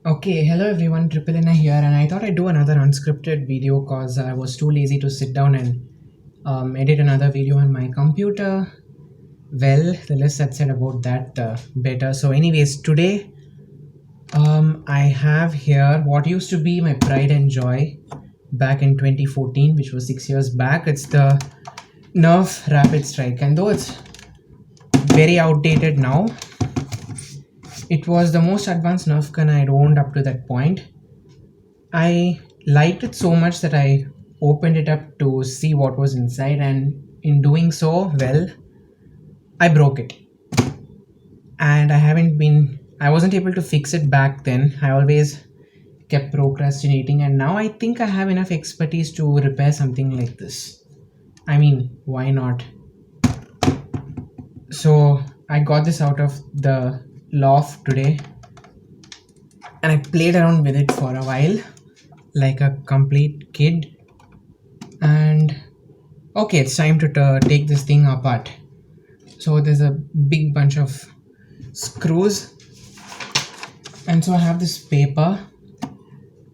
Okay, hello everyone, Triple N here, and I thought I'd do another unscripted video because I was too lazy to sit down and edit another video on my computer. Well, the less that's said about that, the better. So, anyways, today I have here what used to be my pride and joy back in 2014, which was 6 years back. It's the NERF Rapidstrike, and though it's very outdated now, it was the most advanced Nerf gun I'd owned up to that point. I liked it so much that I opened it up to see what was inside, and in doing so, well, I broke it. And I wasn't able to fix it back then. I always kept procrastinating, and now I think I have enough expertise to repair something like this. I mean, why not? So, I got this out of the loft today, and I played around with it for a while like a complete kid. And okay, it's time to take this thing apart. So there's a big bunch of screws, and so I have this paper.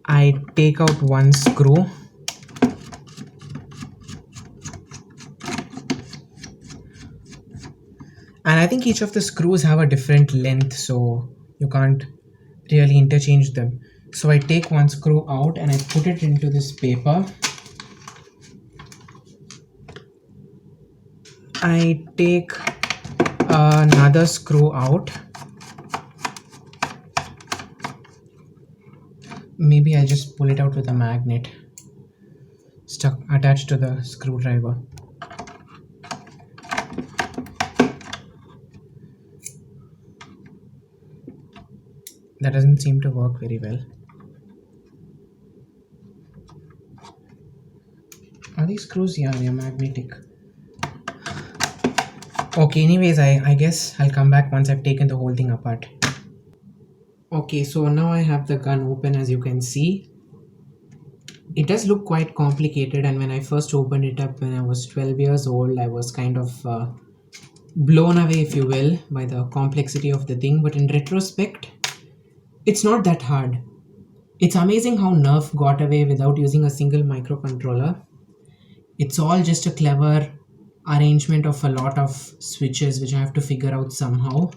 I take out one screw, and I think each of the screws have a different length, so you can't really interchange them. So I take one screw out and I put it into this paper. I take another screw out. Maybe I'll just pull it out with a magnet attached to the screwdriver. That doesn't seem to work very well. Are these screws? Yeah, they're magnetic. Okay, anyways, I guess I'll come back once I've taken the whole thing apart. Okay, so now I have the gun open, as you can see. It does look quite complicated, and when I first opened it up when I was 12 years old, I was kind of blown away, if you will, by the complexity of the thing. But in retrospect, it's not that hard. It's amazing how NERF got away without using a single microcontroller. It's all just a clever arrangement of a lot of switches which I have to figure out somehow.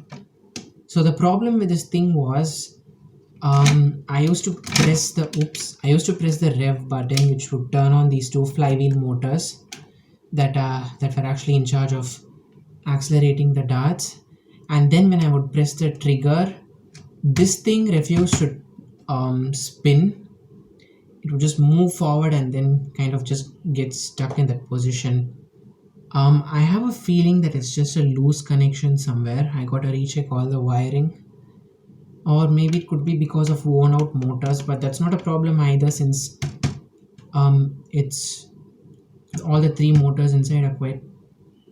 So the problem with this thing was I used to press the rev button, which would turn on these two flywheel motors that were actually in charge of accelerating the darts. And then when I would press the trigger, this thing refused to spin. It would just move forward and then kind of just get stuck in that position. I have a feeling that it's just a loose connection somewhere. I gotta recheck all the wiring, or maybe it could be because of worn out motors, but that's not a problem either, since it's all the three motors inside are quite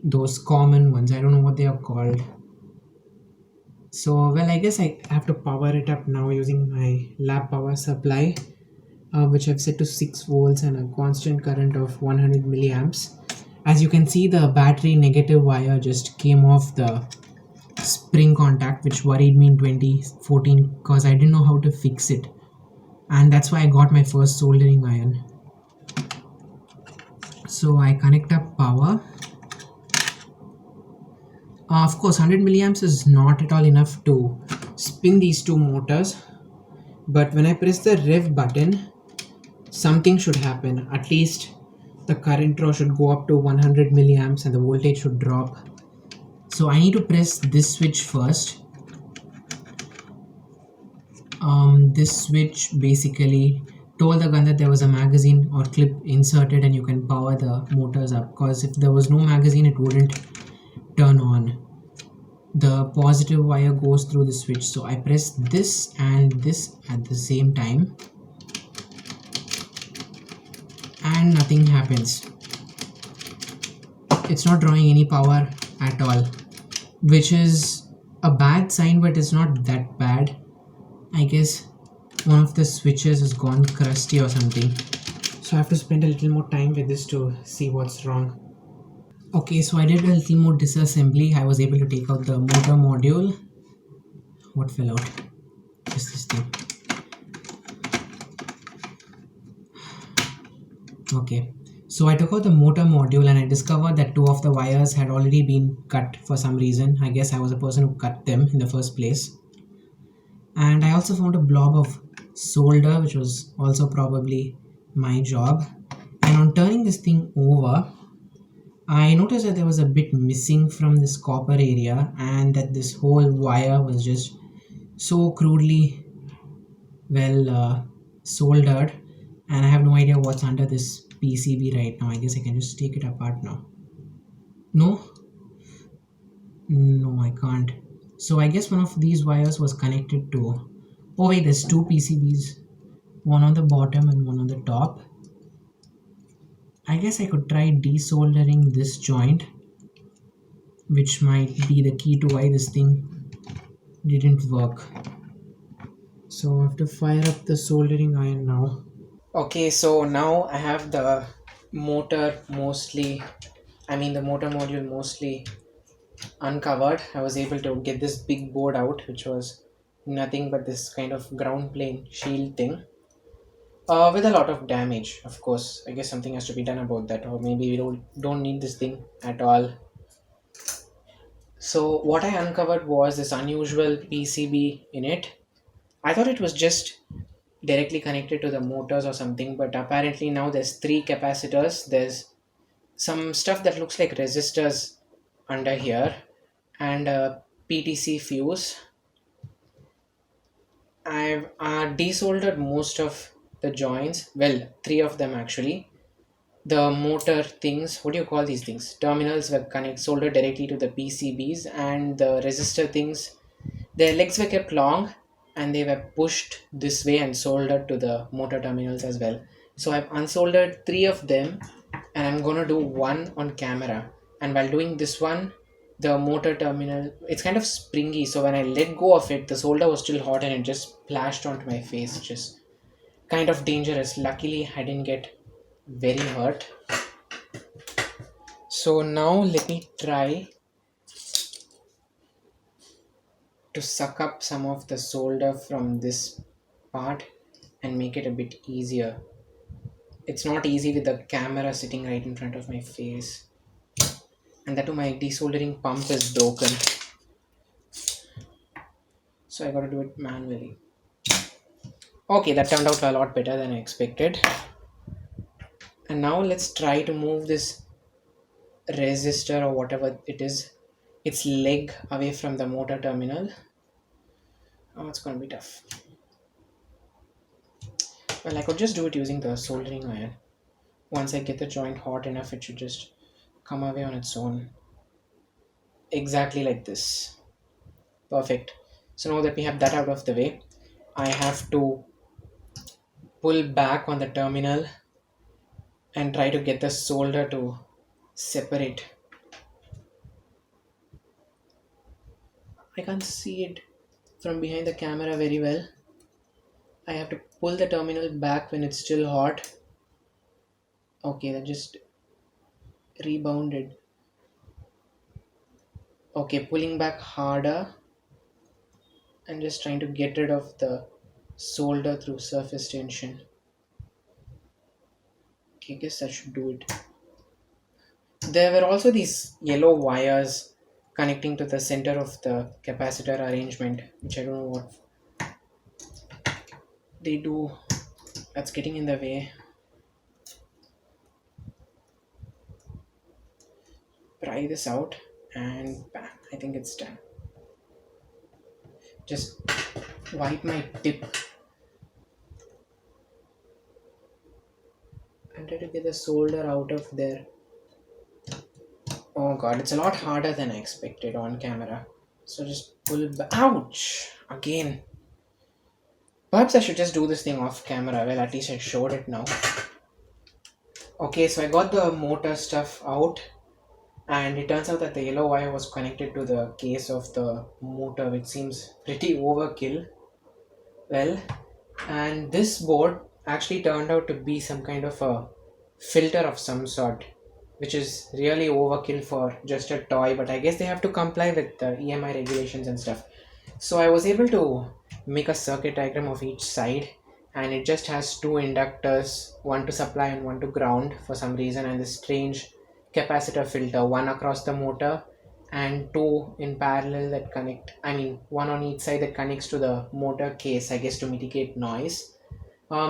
those common ones. I don't know what they are called. So well, I guess I have to power it up now using my lab power supply, which I've set to 6 volts and a constant current of 100 milliamps. As you can see, the battery negative wire just came off the spring contact, which worried me in 2014 because I didn't know how to fix it, and that's why I got my first soldering iron. So I connect up power. Of course, 100 milliamps is not at all enough to spin these two motors, but when I press the rev button, something should happen. At least the current draw should go up to 100 milliamps and the voltage should drop. So I need to press this switch first. This switch basically told the gun that there was a magazine or clip inserted and you can power the motors up, because if there was no magazine, it wouldn't turn on. The positive wire goes through the switch, so I press this and this at the same time, and nothing happens. It's not drawing any power at all, which is a bad sign, but it's not that bad. I guess one of the switches has gone crusty or something, so I have to spend a little more time with this to see what's wrong. Okay, so I did a little more disassembly. I was able to take out the motor module. What fell out? Just this thing. Okay, so I took out the motor module and I discovered that two of the wires had already been cut for some reason. I guess I was the person who cut them in the first place. And I also found a blob of solder, which was also probably my job. And on turning this thing over, I noticed that there was a bit missing from this copper area, and that this whole wire was just so crudely soldered, and I have no idea what's under this PCB right now. I guess I can just take it apart now. No, no, I can't. So I guess one of these wires was connected to. Oh wait, there's two PCBs, one on the bottom and one on the top. I guess I could try desoldering this joint, which might be the key to why this thing didn't work. So I have to fire up the soldering iron now. Okay, so now I have the motor mostly, the motor module mostly uncovered. I was able to get this big board out, which was nothing but this kind of ground plane shield thing. With a lot of damage, of course. I guess something has to be done about that, or maybe we don't need this thing at all. So what I uncovered was this unusual PCB in it. I thought it was just directly connected to the motors or something, but apparently now there's three capacitors. There's some stuff that looks like resistors under here, and a PTC fuse. I've desoldered most of the joints, well, three of them actually. The motor things, what do you call these things? Terminals were soldered directly to the PCBs, and the resistor things, their legs were kept long and they were pushed this way and soldered to the motor terminals as well. So I've unsoldered three of them, and I'm gonna do one on camera. And while doing this one, the motor terminal, it's kind of springy, so when I let go of it, the solder was still hot and it just splashed onto my face, which is kind of dangerous. Luckily I didn't get very hurt. So now let me try to suck up some of the solder from this part and make it a bit easier. It's not easy with the camera sitting right in front of my face, and that too my desoldering pump is broken, so I gotta do it manually. Okay, that turned out a lot better than I expected. And now let's try to move this resistor or whatever it is, its leg, away from the motor terminal. Oh, it's gonna be tough. Well, I could just do it using the soldering iron. Once I get the joint hot enough, it should just come away on its own. Exactly like this. Perfect. So now that we have that out of the way, I have to pull back on the terminal and try to get the solder to separate. I can't see it from behind the camera very well. I have to pull the terminal back when it's still hot. Okay, that just rebounded. Okay, pulling back harder and just trying to get rid of the solder through surface tension. Okay, I guess that should do it. There were also these yellow wires connecting to the center of the capacitor arrangement, which I don't know what they do. That's getting in the way. Pry this out and bam, I think it's done. Just wipe my tip and try to get the solder out of there. Oh god, it's a lot harder than I expected on camera. So just pull it back. Ouch! Again. Perhaps I should just do this thing off camera. Well, at least I showed it now. Okay, so I got the motor stuff out, and it turns out that the yellow wire was connected to the case of the motor, which seems pretty overkill. Well, and this board actually turned out to be some kind of a filter of some sort, which is really overkill for just a toy, but I guess they have to comply with the EMI regulations and stuff. So I was able to make a circuit diagram of each side, and it just has two inductors, one to supply and one to ground for some reason, and this strange capacitor filter, one across the motor and two in parallel that connect, I mean one on each side that connects to the motor case, I guess, to mitigate noise.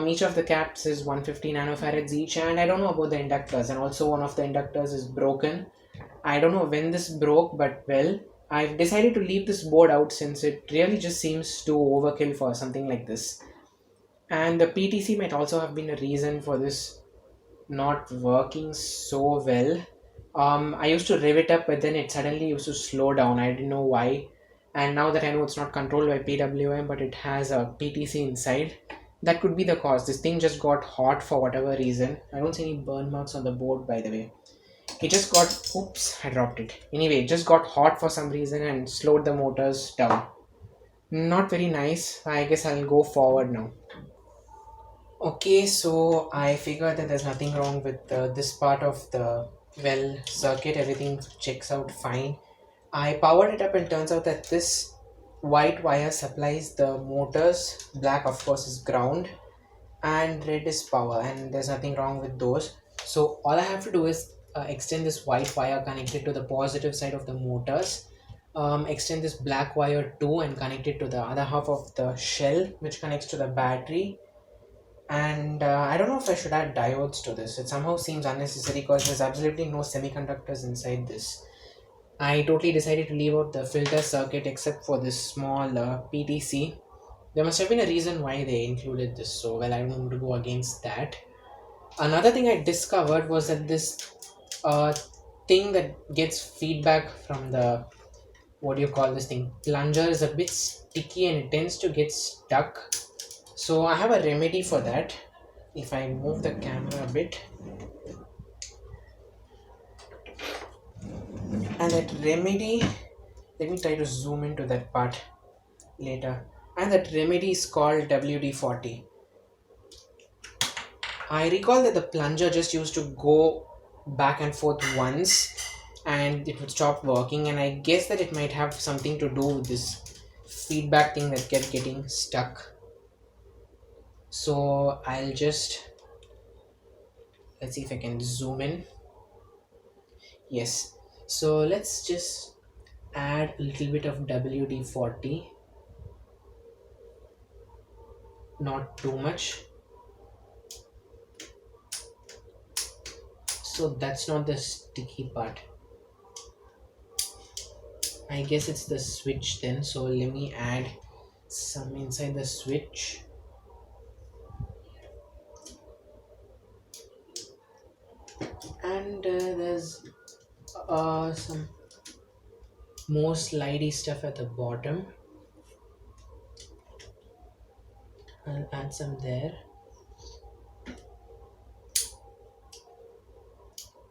Each of the caps is 150 nanofarads each, and I don't know about the inductors, and also one of the inductors is broken. I don't know when this broke, but well, I've decided to leave this board out since it really just seems too overkill for something like this. And the PTC might also have been a reason for this not working so well. I used to rev it up, but then it suddenly used to slow down. I didn't know why. And now that I know it's not controlled by PWM, but it has a PTC inside, that could be the cause. This thing just got hot for whatever reason. I don't see any burn marks on the board, by the way. It just got, oops, I dropped it. Anyway, it just got hot for some reason and slowed the motors down. Not very nice. I guess I'll go forward now. Okay, so I figured that there's nothing wrong with this part of the well circuit. Everything checks out fine. I powered it up and turns out that this white wire supplies the motors. Black, of course, is ground, and red is power, and there's nothing wrong with those. So all I have to do is extend this white wire connected to the positive side of the motors. Extend this black wire too and connect it to the other half of the shell, which connects to the battery. And I don't know if I should add diodes to this. It somehow seems unnecessary because there's absolutely no semiconductors inside this. I totally decided to leave out the filter circuit except for this small PTC. There must have been a reason why they included this, so well, I don't want to go against that. Another thing I discovered was that this uh, thing that gets feedback from the, what do you call this thing, plunger, is a bit sticky and it tends to get stuck. So I have a remedy for that. If I move the camera a bit, and that remedy, let me try to zoom into that part later. And that remedy is called WD-40. I recall that the plunger just used to go back and forth once and it would stop working, and I guess that it might have something to do with this feedback thing that kept getting stuck. So I'll just, let's see if I can zoom in. Yes, so let's just add a little bit of WD-40, not too much. So that's not the sticky part. I guess it's the switch then, so let me add some inside the switch. And there's some more slidey stuff at the bottom. I'll add some there.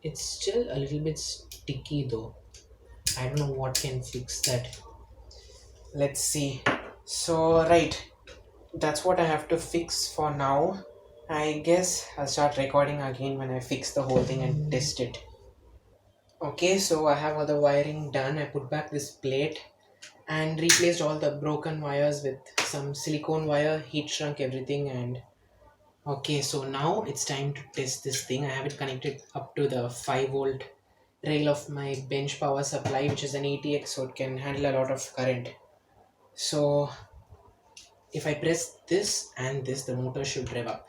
It's still a little bit sticky though. I don't know what can fix that. Let's see. So right, that's what I have to fix for now. I guess I'll start recording again when I fix the whole thing and test it. Okay, so I have all the wiring done. I put back this plate and replaced all the broken wires with some silicone wire, heat shrunk everything, and okay, so now it's time to test this thing. I have it connected up to the 5 volt rail of my bench power supply, which is an ATX, so it can handle a lot of current. So if I press this and this, the motor should rev up.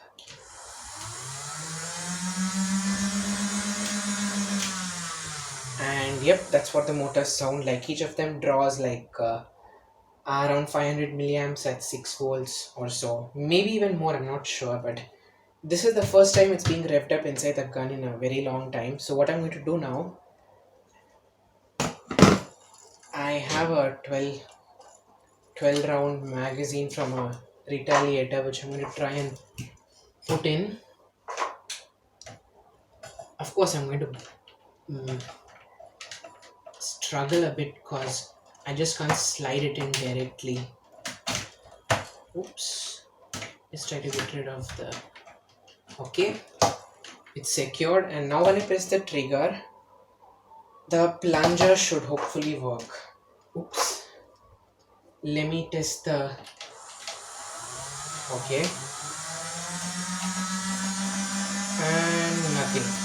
And yep, that's what the motors sound like. Each of them draws like around 500 milliamps at 6 volts or so. Maybe even more, I'm not sure, but this is the first time it's being revved up inside the gun in a very long time. So what I'm going to do now, I have a 12 round magazine from a Retaliator, which I'm going to try and put in. Of course, I'm going to struggle a bit because I just can't slide it in directly. Oops. Let's try to get rid of the... Okay. It's secured, and now when I press the trigger, the plunger should hopefully work. Oops. Let me test the... Okay. And nothing.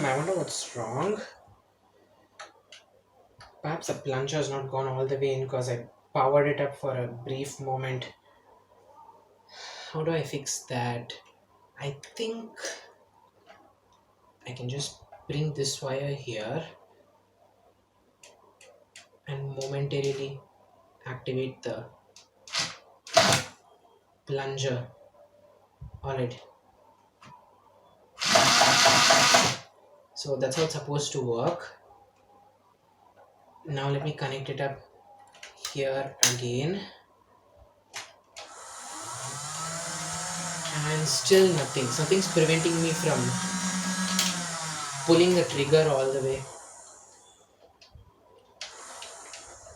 I wonder what's wrong. Perhaps the plunger has not gone all the way in because I powered it up for a brief moment. How do I fix that? I think I can just bring this wire here and momentarily activate the plunger. Alright, so that's how it's supposed to work. Now let me connect it up here again, and still nothing. Something's preventing me from pulling the trigger all the way.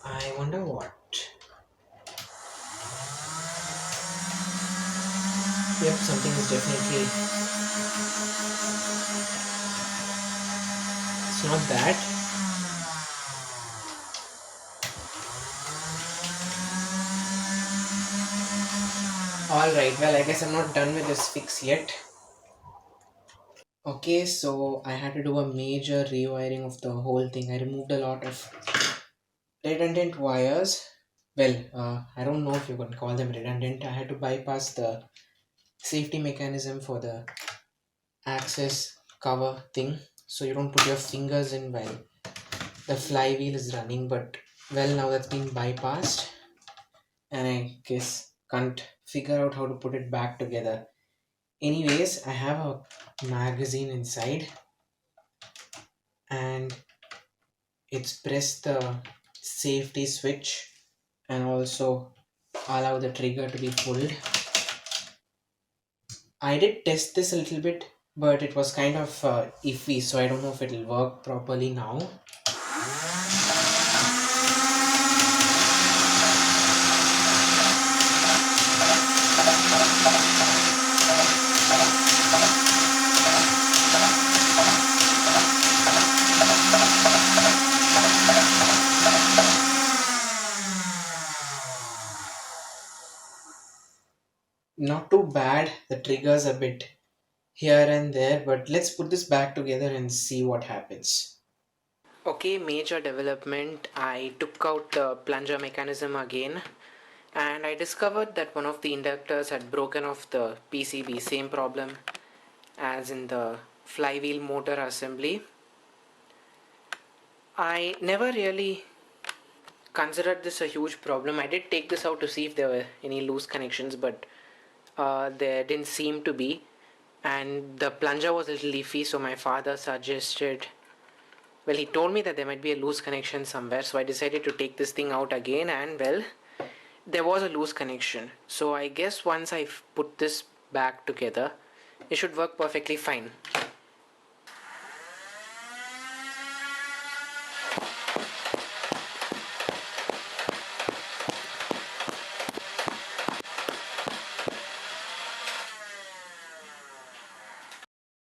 I wonder what. Yep, something is definitely. It's not that. Alright, well, I guess I'm not done with this fix yet. Okay, so I had to do a major rewiring of the whole thing. I removed a lot of redundant wires. Well, I don't know if you can call them redundant. I had to bypass the safety mechanism for the access cover thing, so you don't put your fingers in while the flywheel is running. But well, now that's been bypassed, and I guess can't figure out how to put it back together. Anyways, I have a magazine inside, and it's press the safety switch and also allow the trigger to be pulled. I did test this a little bit, but it was kind of iffy, so I don't know if it'll work properly now. Not too bad, the triggers a bit here and there, but let's put this back together and see what happens. Okay, major development. I took out the plunger mechanism again, and I discovered that one of the inductors had broken off the PCB. Same problem as in the flywheel motor assembly. I never really considered this a huge problem. I did take this out to see if there were any loose connections, but there didn't seem to be. And the plunger was a little leafy, so my father suggested, well, he told me that there might be a loose connection somewhere, so I decided to take this thing out again, and well, there was a loose connection. So I guess once I put this back together, it should work perfectly fine.